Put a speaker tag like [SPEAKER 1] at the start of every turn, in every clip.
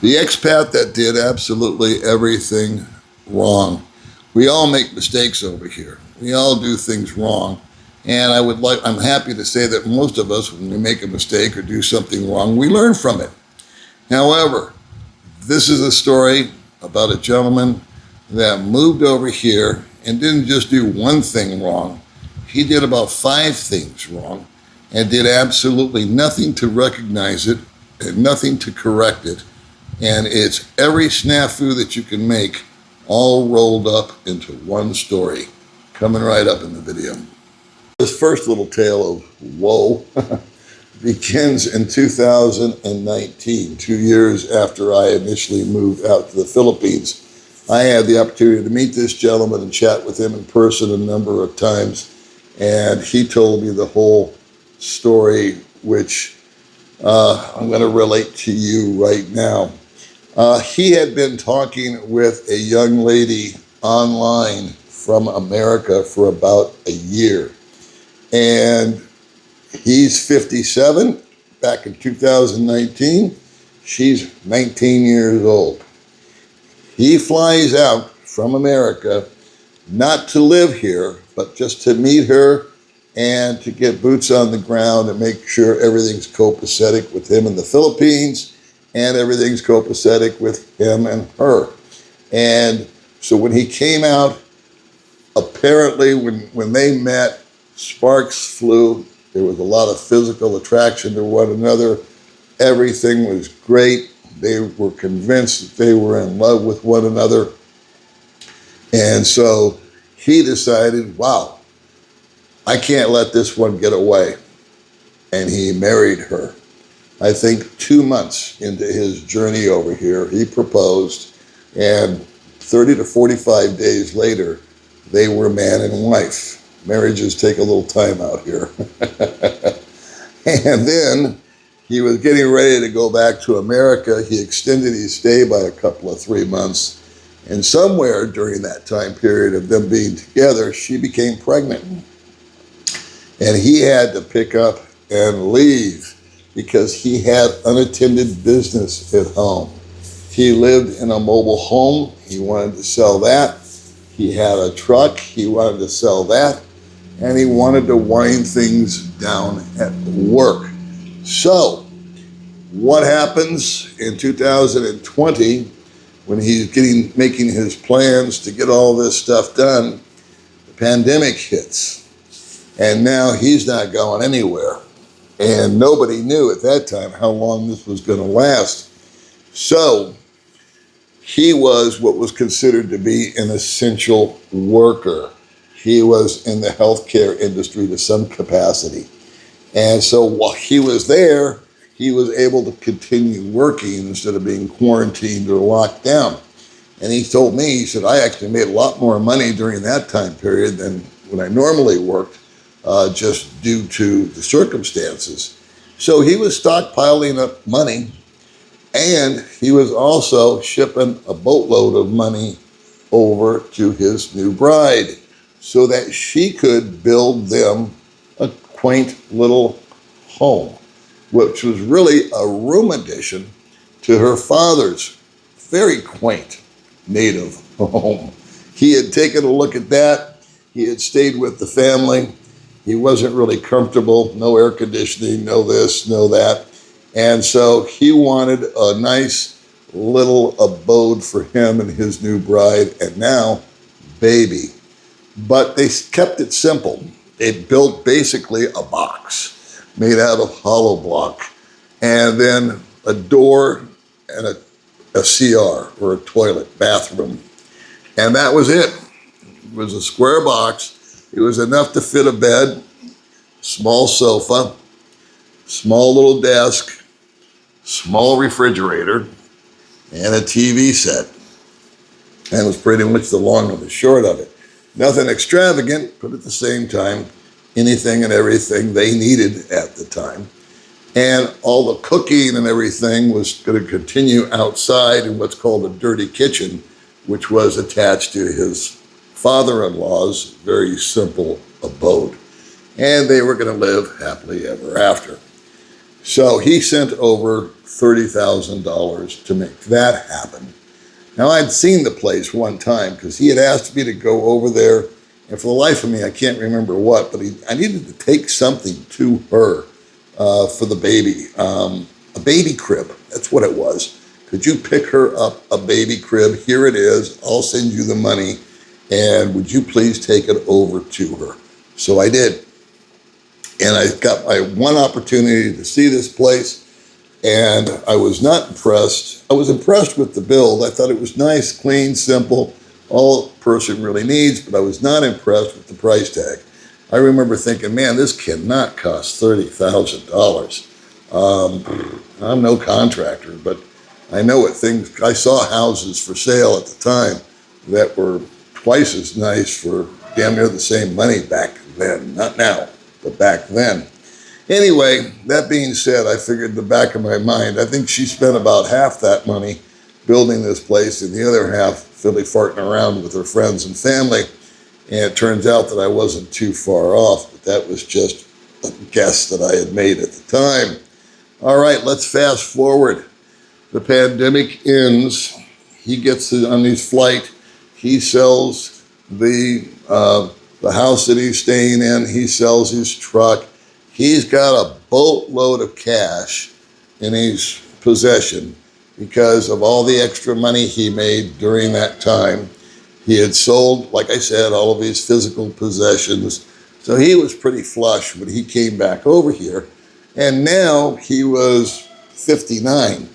[SPEAKER 1] The expat that did absolutely everything wrong. We all make mistakes over here. We all do things wrong. And I'm happy to say that most of us, when we make a mistake or do something wrong, we learn from it. However, this is a story about a gentleman that moved over here and didn't just do one thing wrong. He did about 5 things wrong and did absolutely nothing to recognize it and nothing to correct it. And it's every snafu that you can make all rolled up into one story. Coming right up in the video. This first little tale of woe begins in 2019, 2 years after I initially moved out to the Philippines. I had the opportunity to meet this gentleman and chat with him in person a number of times, and he told me the whole story, which I'm going to relate to you right now. He had been talking with a young lady online from America for about a year, and he's 57, back in 2019, she's 19 years old. He flies out from America, not to live here, but just to meet her and to get boots on the ground and make sure everything's copacetic with him in the Philippines and everything's copacetic with him and her. And so when he came out, apparently when they met, sparks flew. There was a lot of physical attraction to one another. Everything was great. They were convinced that they were in love with one another. And so he decided, wow, I can't let this one get away. And he married her. I think 2 months into his journey over here, he proposed, and 30 to 45 days later, they were man and wife. Marriages take a little time out here. And then he was getting ready to go back to America. He extended his stay by a couple of 3 months. And somewhere during that time period of them being together, she became pregnant. And he had to pick up and leave because he had unattended business at home. He lived in a mobile home. He wanted to sell that. He had a truck. He wanted to sell that. And he wanted to wind things down at work. So what happens in 2020 when he's making his plans to get all this stuff done? The pandemic hits, and now he's not going anywhere. And nobody knew at that time how long this was going to last. So he was what was considered to be an essential worker. He was in the healthcare industry to some capacity. And so while he was there, he was able to continue working instead of being quarantined or locked down. And he told me, he said, I actually made a lot more money during that time period than when I normally worked, just due to the circumstances. So he was stockpiling up money, and he was also shipping a boatload of money over to his new bride so that she could build them a quaint little home, which was really a room addition to her father's very quaint native home. He had taken a look at that. He had stayed with the family. He wasn't really comfortable, no air conditioning, no this, no that. And so he wanted a nice little abode for him and his new bride, and now baby. But they kept it simple. They built basically a box made out of hollow block, and then a door and a CR, or a toilet, bathroom. And that was it. It was a square box. It was enough to fit a bed, small sofa, small little desk, small refrigerator, and a TV set. And it was pretty much the long and the short of it. Nothing extravagant, but at the same time, anything and everything they needed at the time. And all the cooking and everything was going to continue outside in what's called a dirty kitchen, which was attached to his father-in-law's very simple abode. And they were going to live happily ever after. So he sent over $30,000 to make that happen. Now, I'd seen the place one time because he had asked me to go over there, and for the life of me, I can't remember what, but I needed to take something to her for the baby. A baby crib, that's what it was. Could you pick her up a baby crib? Here it is. I'll send you the money, and would you please take it over to her? So I did. And I got my one opportunity to see this place, and I was not impressed. I was impressed with the build. I thought it was nice, clean, simple, all a person really needs, but I was not impressed with the price tag. I remember thinking, man, this cannot cost $30,000. I'm no contractor, but I know what things, I saw houses for sale at the time that were twice as nice for damn near the same money back then. Not now, but back then. Anyway, that being said, I figured in the back of my mind, I think she spent about half that money building this place and the other half fiddly farting around with her friends and family. And it turns out that I wasn't too far off, but that was just a guess that I had made at the time. All right, let's fast forward. The pandemic ends. He gets on his flight. He sells the house that he's staying in. He sells his truck. He's got a boatload of cash in his possession because of all the extra money he made during that time. He had sold, like I said, all of his physical possessions. So he was pretty flush when he came back over here. And now he was 59.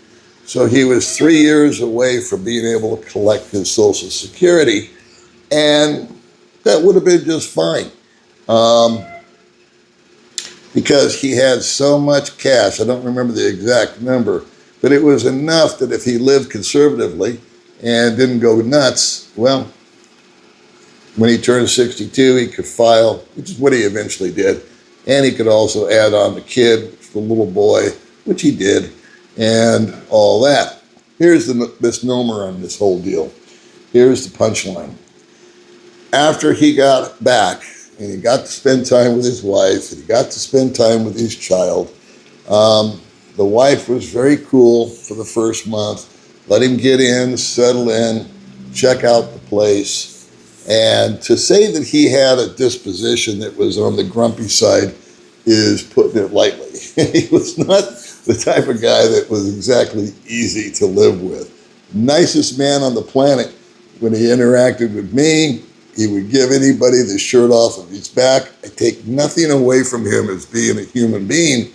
[SPEAKER 1] So he was 3 years away from being able to collect his Social Security. And that would have been just fine. Because he had so much cash. I don't remember the exact number, but it was enough that if he lived conservatively and didn't go nuts, well, when he turned 62, he could file, which is what he eventually did. And he could also add on the kid, the little boy, which he did, and all that. Here's the misnomer on this whole deal. Here's the punchline. After he got back, and he got to spend time with his wife, and he got to spend time with his child. The wife was very cool for the first month, let him get in, settle in, check out the place. And to say that he had a disposition that was on the grumpy side is putting it lightly. He was not the type of guy that was exactly easy to live with. Nicest man on the planet. When he interacted with me, he would give anybody the shirt off of his back. I take nothing away from him as being a human being,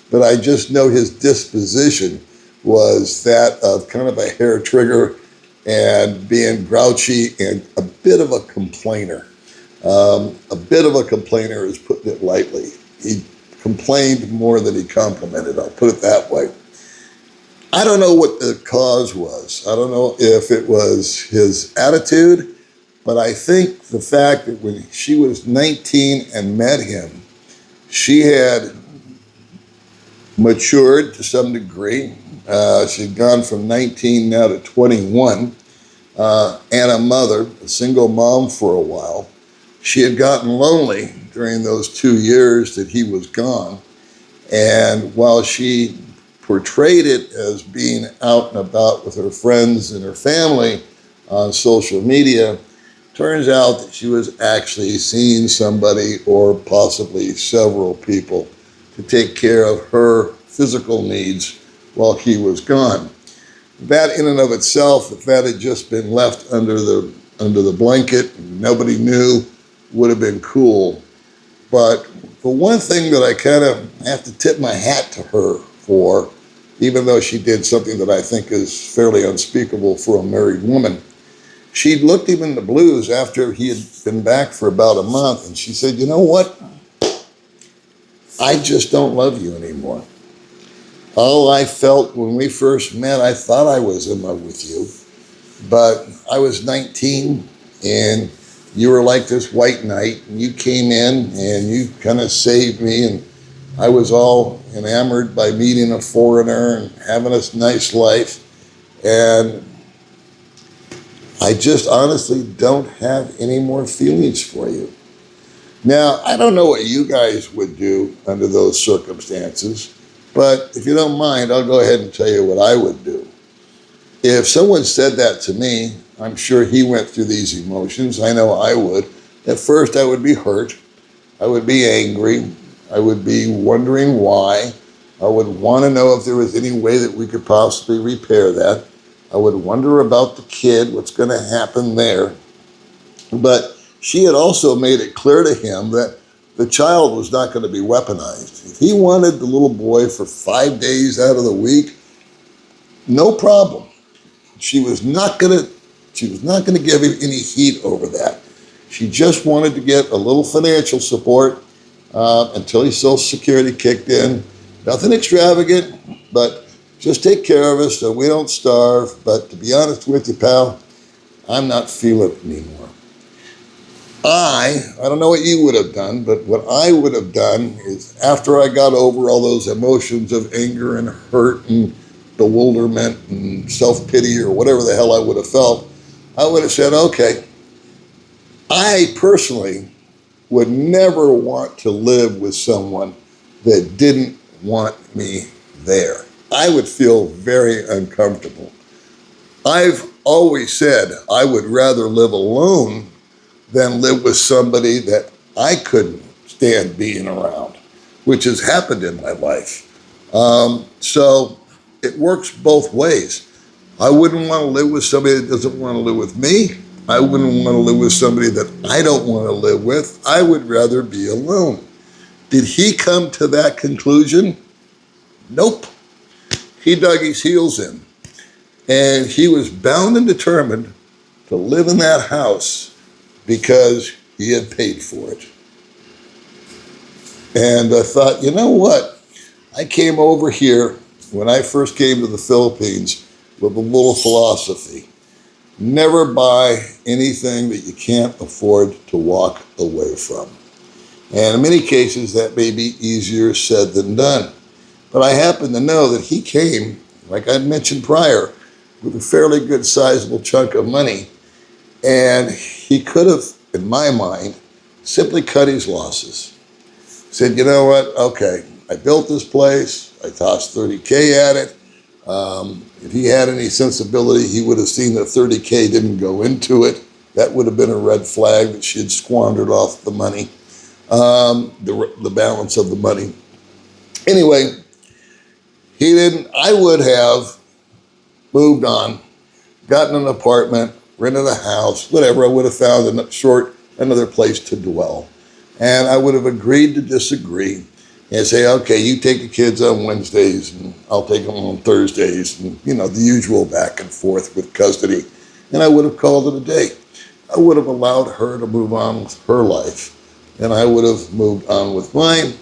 [SPEAKER 1] but I just know his disposition was that of kind of a hair trigger and being grouchy and a bit of a complainer. A bit of a complainer is putting it lightly. He complained more than he complimented, I'll put it that way. I don't know what the cause was. I don't know if it was his attitude, but I think the fact that when she was 19 and met him, she had matured to some degree. She'd gone from 19 now to 21, and a mother, a single mom for a while. She had gotten lonely during those 2 years that he was gone. And while she portrayed it as being out and about with her friends and her family on social media, turns out that she was actually seeing somebody or possibly several people to take care of her physical needs while he was gone. That in and of itself, if that had just been left under the blanket and nobody knew, would have been cool. But the one thing that I kind of have to tip my hat to her for, even though she did something that I think is fairly unspeakable for a married woman, she looked him in the blues after he had been back for about a month, and she said, you know what? I just don't love you anymore. All I felt when we first met, I thought I was in love with you, but I was 19 and you were like this white knight, and you came in and you kind of saved me, and I was all enamored by meeting a foreigner and having a nice life, and I just honestly don't have any more feelings for you. Now, I don't know what you guys would do under those circumstances, But if you don't mind, I'll go ahead and tell you what I would do. If someone said that to me, I'm sure he went through these emotions. I know I would. At first, I would be hurt. I would be angry. I would be wondering why. I would want to know if there was any way that we could possibly repair that. I would wonder about the kid, what's going to happen there. But she had also made it clear to him that the child was not going to be weaponized. If he wanted the little boy for 5 days out of the week, no problem. She was not going to give him any heat over that. She just wanted to get a little financial support until his Social Security kicked in. Nothing extravagant, but just take care of us so we don't starve. But to be honest with you, pal, I'm not feeling it anymore. I don't know what you would have done, but what I would have done is after I got over all those emotions of anger and hurt and bewilderment and self-pity or whatever the hell I would have felt, I would have said, okay, I personally would never want to live with someone that didn't want me there. I would feel very uncomfortable. I've always said I would rather live alone than live with somebody that I couldn't stand being around, which has happened in my life. So it works both ways. I wouldn't want to live with somebody that doesn't want to live with me. I wouldn't want to live with somebody that I don't want to live with. I would rather be alone. Did he come to that conclusion? Nope. He dug his heels in. And he was bound and determined to live in that house because he had paid for it. And I thought, you know what? I came over here when I first came to the Philippines with a little philosophy. Never buy anything that you can't afford to walk away from. And in many cases, that may be easier said than done. But I happen to know that he came, like I mentioned prior, with a fairly good sizable chunk of money. And he could have, in my mind, simply cut his losses. Said, you know what? Okay, I built this place. I tossed 30K at it. If he had any sensibility, he would have seen that 30K didn't go into it. That would have been a red flag that she had squandered off the money, the balance of the money. Anyway, he didn't. I would have moved on, gotten an apartment, rented a house, whatever. I would have found another place to dwell. And I would have agreed to disagree and say, okay, you take the kids on Wednesdays and I'll take them on Thursdays, and the usual back and forth with custody. And I would have called it a day. I would have allowed her to move on with her life, and I would have moved on with mine,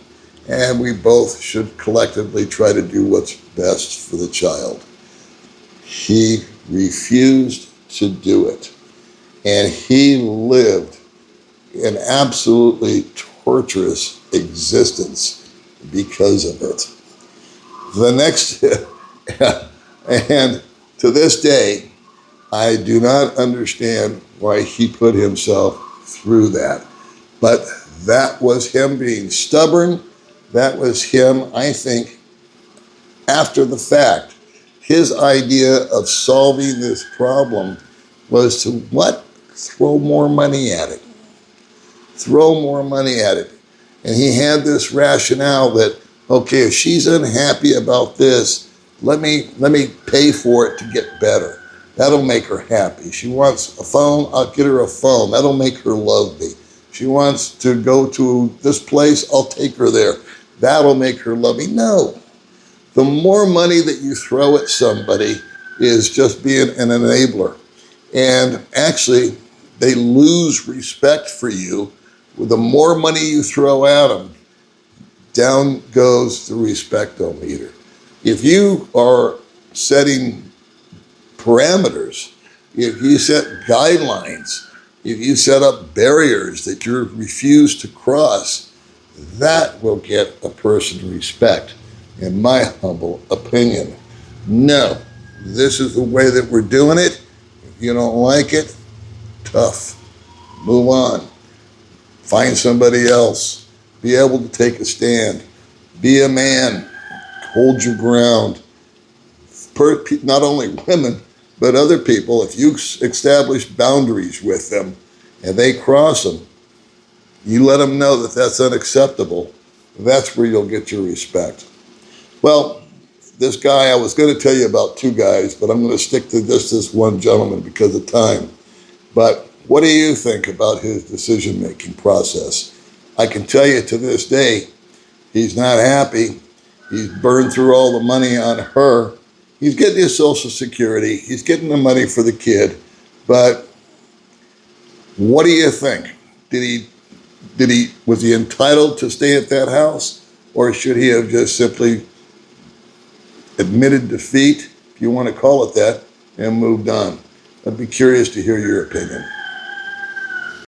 [SPEAKER 1] and we both should collectively try to do what's best for the child. He refused to do it, and he lived an absolutely torturous existence because of it. And to this day, I do not understand why he put himself through that. But that was him being stubborn. That was him, I think, after the fact. His idea of solving this problem was to what? Throw more money at it. Throw more money at it. And he had this rationale that, okay, if she's unhappy about this, let me pay for it to get better. That'll make her happy. She wants a phone, I'll get her a phone. That'll make her love me. She wants to go to this place, I'll take her there. That'll make her love me. No. The more money that you throw at somebody is just being an enabler. And actually, they lose respect for you. The more money you throw at them, down goes the respect-o-meter. If you are setting parameters, if you set guidelines, if you set up barriers that you refuse to cross, that will get a person respect, in my humble opinion. No, this is the way that we're doing it. If you don't like it, tough. Move on. Find somebody else. Be able to take a stand. Be a man. hold your ground. Not only women, but other people, if you establish boundaries with them and they cross them, you let them know that that's unacceptable. That's where you'll get your respect. Well, this guy, I was going to tell you about two guys, but I'm going to stick to just this one gentleman because of time. But what do you think about his decision-making process? I can tell you to this day, he's not happy. He's burned through all the money on her. He's getting his Social Security. He's getting the money for the kid. But what do you think? Was he entitled to stay at that house? Or should he have just simply admitted defeat, if you want to call it that, and moved on? I'd be curious to hear your opinion.